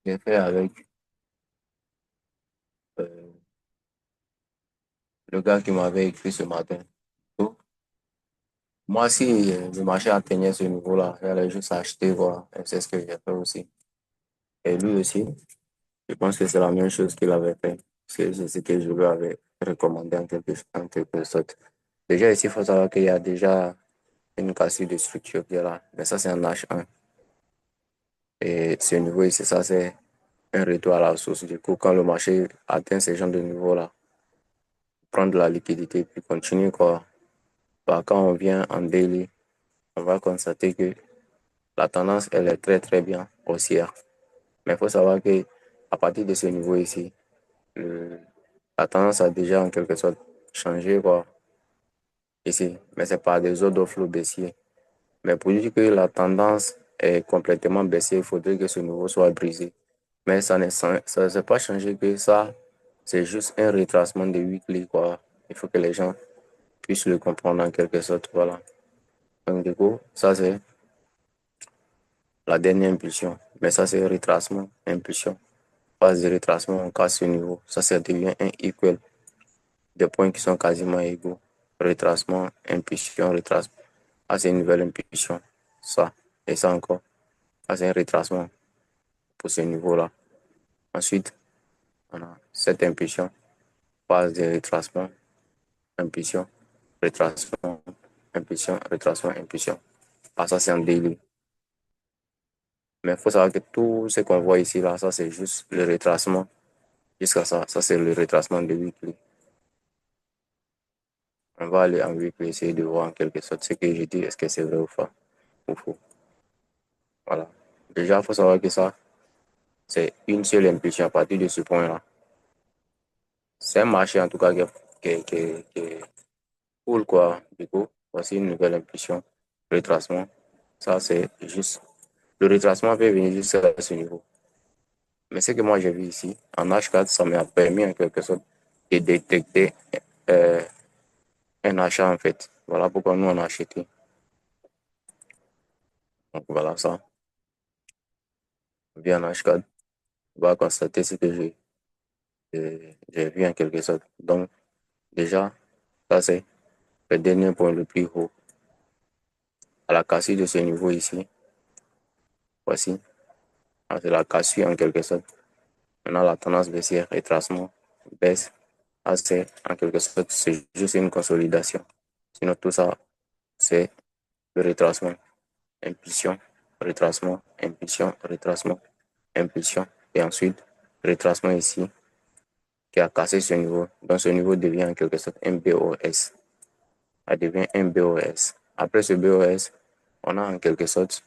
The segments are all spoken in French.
J'ai fait avec euh, le gars qui m'avait écrit ce matin. Donc, moi, si le marché atteignait ce niveau-là, j'allais juste acheter, voir. Et c'est ce que j'ai fait aussi. Et lui aussi, je pense que c'est la même chose qu'il avait fait. C'est ce que je lui avais recommandé en quelque sorte. Déjà, ici, il faut savoir qu'il y a déjà une cassure de structure qui est là. Mais ça, c'est un H1. Et ce niveau ici, ça, c'est un retour à la source. Du coup, quand le marché atteint ce genre de niveau-là, prendre la liquidité puis continuer quoi. Bah, quand on vient en daily, on va constater que la tendance, elle est très, très bien haussière. Mais il faut savoir que à partir de ce niveau ici, le- la tendance a déjà en quelque sorte changé quoi, ici. Mais c'est pas des ordres de flow baissiers. Mais pour dire que la tendance est complètement baissière, il faudrait que ce niveau soit brisé. Mais ça ne s'est pas changé que ça, c'est juste un retracement de weekly quoi. Il faut que les gens puissent le comprendre en quelque sorte. Voilà. Donc, du coup, ça, c'est la dernière impulsion. Mais ça, c'est retracement, impulsion. Phase de retracement, on casse ce niveau. Ça devient un equal. Des points qui sont quasiment égaux. Retracement, impulsion, retracement. Ah, c'est une nouvelle impulsion. Ça. Et ça encore. Ah, c'est un retracement pour ce niveau-là. Ensuite, on a cette impulsion. Phase de retracement, impulsion, retracement, impulsion, retracement, impulsion. Ah, ça, c'est un daily. Mais il faut savoir que tout ce qu'on voit ici, là, ça, c'est juste le retracement jusqu'à ça. Ça, c'est le retracement de weekly. On va aller en weekly essayer de voir en quelque sorte ce que je dis, est-ce que c'est vrai ou faux. Voilà. Déjà, il faut savoir que ça, c'est une seule impulsion à partir de ce point-là. C'est un marché, en tout cas, qui est cool, quoi. Du coup, voici une nouvelle impulsion. Retracement. Ça, c'est juste. Le retracement peut venir jusqu'à ce niveau. Mais ce que moi j'ai vu ici, en H4, ça m'a permis en quelque sorte de détecter euh, un achat en fait. Voilà pourquoi nous on a acheté. Donc voilà ça. On vient en H4, on va constater ce que j'ai vu en quelque sorte. Donc déjà, ça c'est le dernier point le plus haut. À la cassure de ce niveau ici, voici. Ah, c'est la cassure en quelque sorte. Maintenant la tendance baissière, retracement, baisse. Ah, c'est en quelque sorte, c'est juste une consolidation. Sinon tout ça, c'est le retracement. Impulsion, retracement, impulsion, retracement, impulsion, et ensuite retracement ici qui a cassé ce niveau. Donc ce niveau devient en quelque sorte un BOS. Ça devient un BOS. Après ce BOS, on a en quelque sorte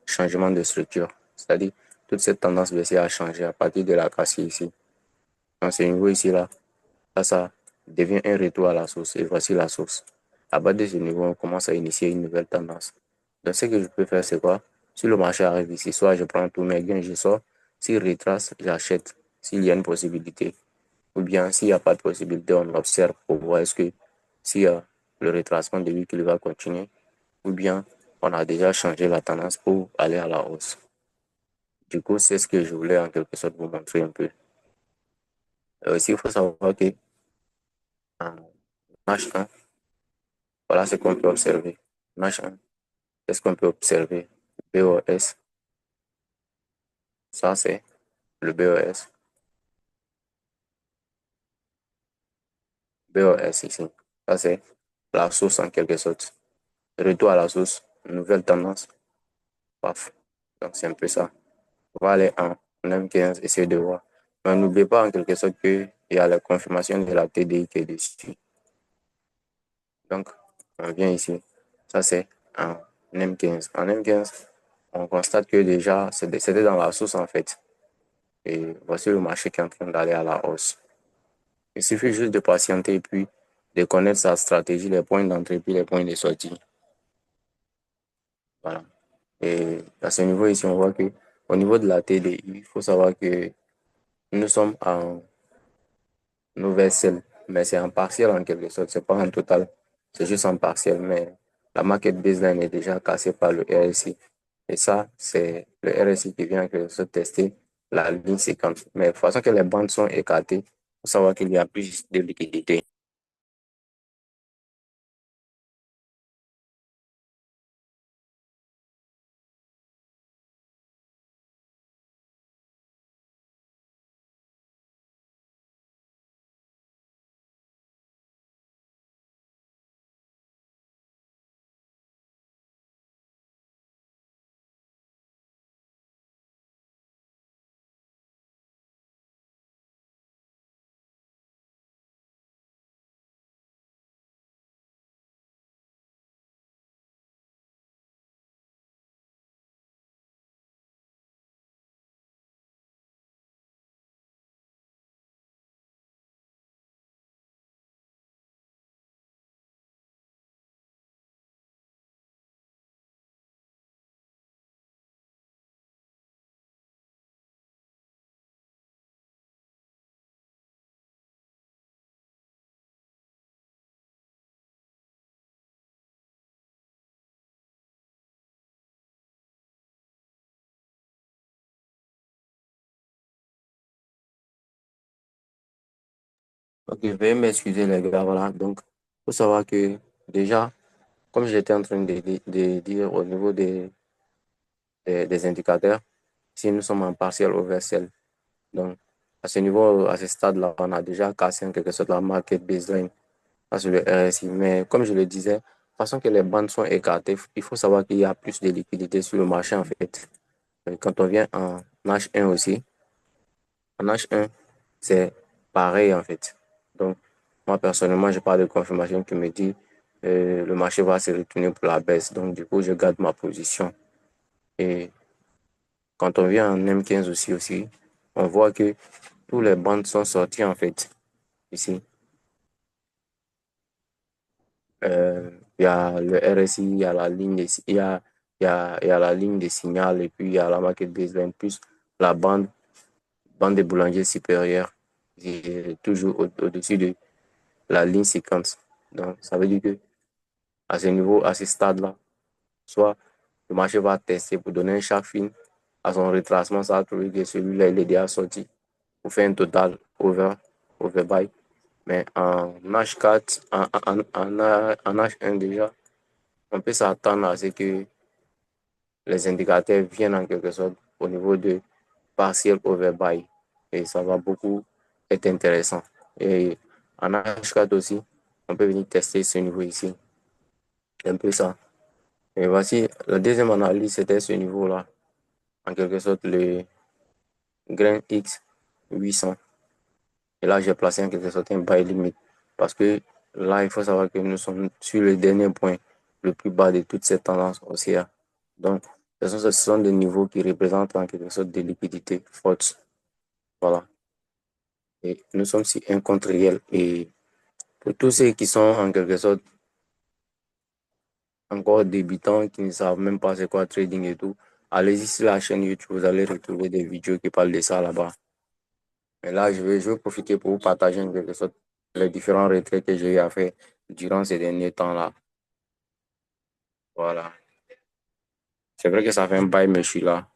changement de structure. C'est-à-dire toute cette tendance baissière a changé à partir de la cassure ici. Dans ce niveau ici là, ça devient un retour à la source. Et voici la source. À partir de ce niveau, on commence à initier une nouvelle tendance. Donc, ce que je peux faire, c'est quoi? Si le marché arrive ici, soit je prends tous mes gains, je sors. S'il retrace, j'achète. S'il y a une possibilité. Ou bien, s'il n'y a pas de possibilité, on observe pour voir est-ce que si le retracement de lui qu'il va continuer. Ou bien, on a déjà changé la tendance pour aller à la hausse. Du coup, c'est ce que je voulais en quelque sorte vous montrer un peu. Aussi, il faut savoir que en H1, voilà ce qu'on peut observer. En H1, qu'est-ce qu'on peut observer? BOS, ça c'est le BOS. BOS ici, ça c'est la source en quelque sorte. Retour à la source, nouvelle tendance, paf. Donc c'est un peu ça. On va aller en M15, essayer de voir. Mais n'oubliez pas en quelque sorte qu'il y a la confirmation de la TDI qui est dessus. Donc, on vient ici. Ça, c'est en M15. En M15, on constate que déjà, c'était dans la source en fait. Et voici le marché qui est en train d'aller à la hausse. Il suffit juste de patienter et puis de connaître sa stratégie, les points d'entrée puis les points de sortie. Voilà. Et à ce niveau ici, on voit que au niveau de la TDI, il faut savoir que nous sommes en nouvelle selle, mais c'est en partiel en quelque sorte. C'est pas en total, c'est juste en partiel. Mais la market baseline est déjà cassée par le RSI. Et ça, c'est le RSI qui vient que se tester la ligne 50. Mais de toute façon que les bandes sont écartées, il faut savoir qu'il y a plus de liquidité. Ok, veuillez m'excuser les gars, voilà. Donc, il faut savoir que déjà, comme j'étais en train de dire au niveau des indicateurs, si nous sommes en partiel oversell, donc à ce niveau, à ce stade-là, on a déjà cassé en quelque sorte la market baseline, ça c'est le RSI. Mais comme je le disais, de toute façon que les bandes sont écartées, il faut savoir qu'il y a plus de liquidité sur le marché en fait. Quand on vient en H1 aussi, en H1, c'est pareil en fait. Donc, moi personnellement, je parle de confirmation qui me dit le marché va se retourner pour la baisse. Donc, du coup, je garde ma position. Et quand on vient en M15 aussi, on voit que tous les bandes sont sortis en fait. Ici, il y a le RSI, il y a la ligne il y a la ligne de signal et puis il y a la market baseline plus la bande des boulangers supérieure qui est toujours au-dessus de la ligne 50. Donc, ça veut dire que à ce niveau, à ce stade-là, soit le marché va tester pour donner un chaque fin à son retracement, ça va trouver que celui-là, il est déjà sorti pour faire un total overbuy. Mais en H4, en H1 déjà, on peut s'attendre à ce que les indicateurs viennent en quelque sorte au niveau de partiel overbuy. Et ça va beaucoup être intéressant. Et en H4 aussi, on peut venir tester ce niveau ici. C'est un peu ça. Et voici la deuxième analyse, c'était ce niveau-là. En quelque sorte, le grain X 800. Et là, j'ai placé en quelque sorte un buy limit. Parce que là, il faut savoir que nous sommes sur le dernier point, le plus bas de toute cette tendance haussière. Donc, ce sont des niveaux qui représentent en quelque sorte des liquidités fortes. Voilà. Et nous sommes sur un contre réel. Et pour tous ceux qui sont en quelque sorte encore débutants, qui ne savent même pas c'est quoi trading et tout, allez-y sur la chaîne YouTube, vous allez retrouver des vidéos qui parlent de ça là-bas. Mais là, je vais profiter pour vous partager en quelque sorte les différents retraits que j'ai eu à faire durant ces derniers temps-là. Voilà. C'est vrai que ça fait un bail, mais je suis là.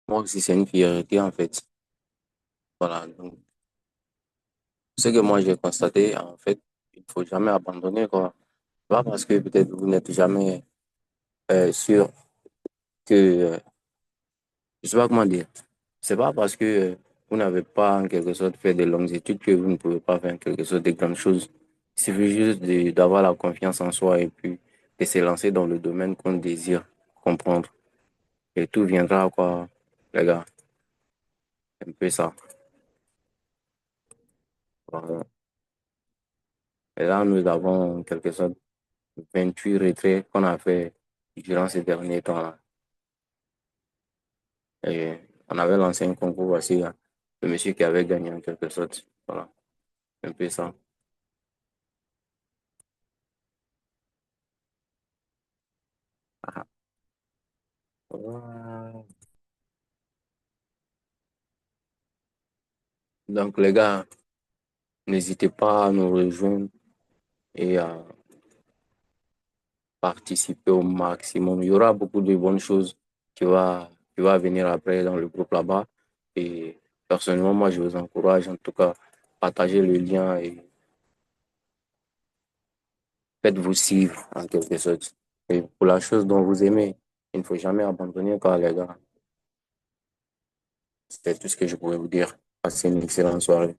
Moi aussi, c'est une priorité, en fait. Voilà. Donc, ce que moi, j'ai constaté, en fait, il faut jamais abandonner, quoi. Pas parce que peut-être vous n'êtes jamais sûr que, je sais pas comment dire. C'est pas parce que vous n'avez pas en quelque sorte fait de longues études que vous ne pouvez pas faire en quelque sorte de grandes choses. Il suffit juste d'avoir la confiance en soi et puis de se lancer dans le domaine qu'on désire comprendre. Et tout viendra, quoi, les gars. C'est un peu ça. Voilà. Et là, nous avons en quelque sorte 28 retraits qu'on a fait durant ces derniers temps-là. Et on avait lancé un concours voici, là, le monsieur qui avait gagné en quelque sorte. Voilà, un peu ça. Ah. Ouais. Donc, les gars, n'hésitez pas à nous rejoindre et à participer au maximum. Il y aura beaucoup de bonnes choses qui va venir après dans le groupe là-bas. Et personnellement, moi, je vous encourage en tout cas, partagez le lien et faites-vous suivre en quelque sorte. Et pour la chose dont vous aimez, il ne faut jamais abandonner, car les gars, c'est tout ce que je pourrais vous dire. Passez une excellente soirée.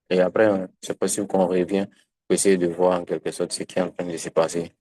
Et après, hein, c'est possible qu'on revient pour essayer de voir en quelque sorte ce qui est en train de se passer.